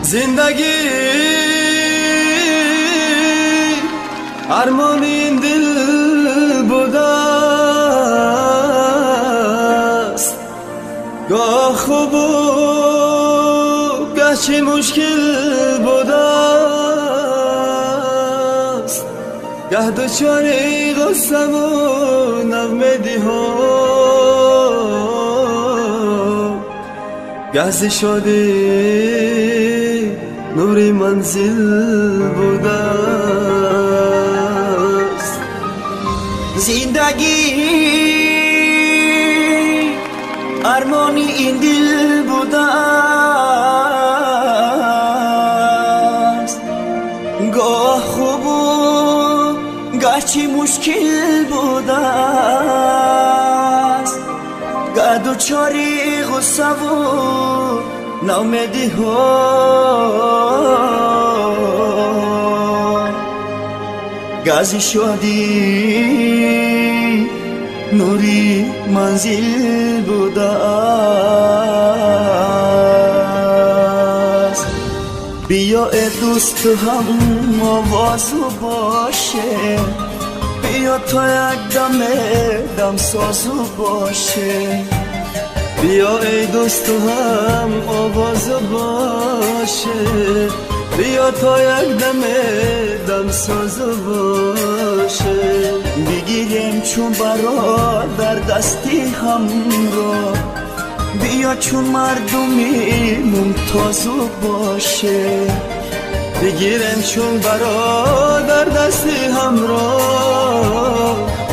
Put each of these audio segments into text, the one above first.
زندگی ارمان این دل بوده است، گاه خوب و گه چه مشکل بوده است، گه دوچاری غصه و نغمه ها، گه ز شادی نوری منزل بوده است. زندگی ارمانی این دل بوده است، گاه خوب و گاه چی مشکل بوده است، گاه دوچاری غصه و ناامیدی ها، گازی شادی نوری منزل بوده است. بیا ای دوست هم آوازو باشه، بیا تا یک دم سازو باشه، بیا ای دوست هم آواز باشه، بیا تا یک دم ساز باشه. بگیریم چون برادر دستی هم را، بیا چون مردمی ممتاز باشه، بگیریم چون برادر دستی هم را،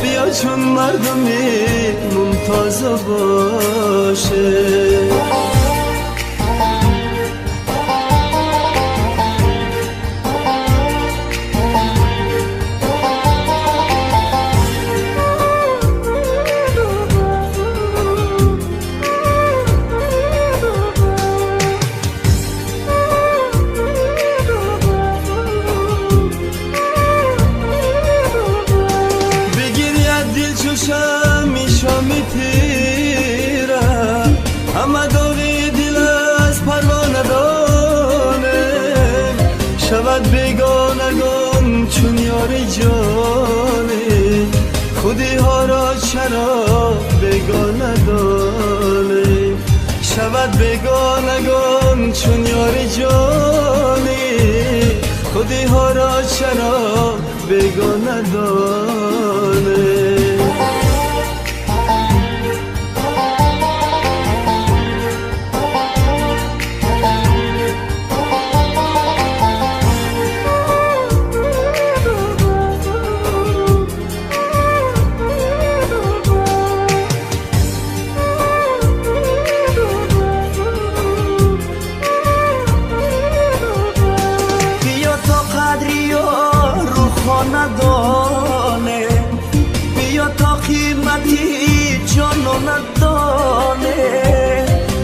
بیا چون مردمی ممتاز باشه. شامی تیره همه داغی دل از پروانه دانه، شود بیگانگان چون یاری جانه، خودی ها را چرا بیگانه دانه، شود بیگانگان چون یاری جانه، خودی ها را چرا بیگانه دانه. ندانه بیا تا قیمتی جانو ندانه،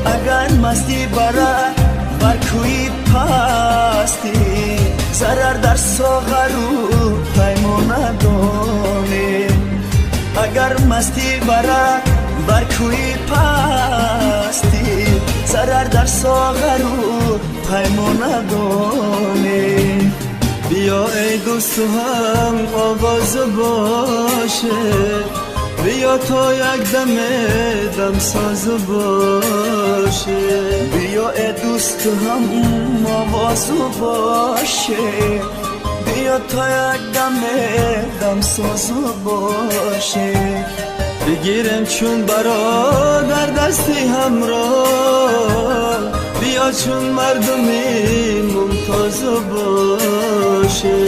اگر مستی برد بر کوی پستی، ضرر در ساغر و پیمان ندانه، اگر مستی برد بر کوی پستی، ضرر در ساغر و پیمان ندانه. بیا ای دوست هم آواز باشه، بیا تا یک دم ساز باشه، بیا ای دوست هم آواز باشه، بیا تا یک دم ساز باشه. بگیرم چون برادر دستی همراه، بیا چون مردمی ممتاز باشه،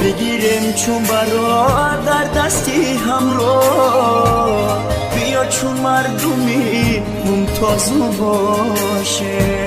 بگیریم چون برادر دستی همراه، بیا چون مردمی ممتاز باشه.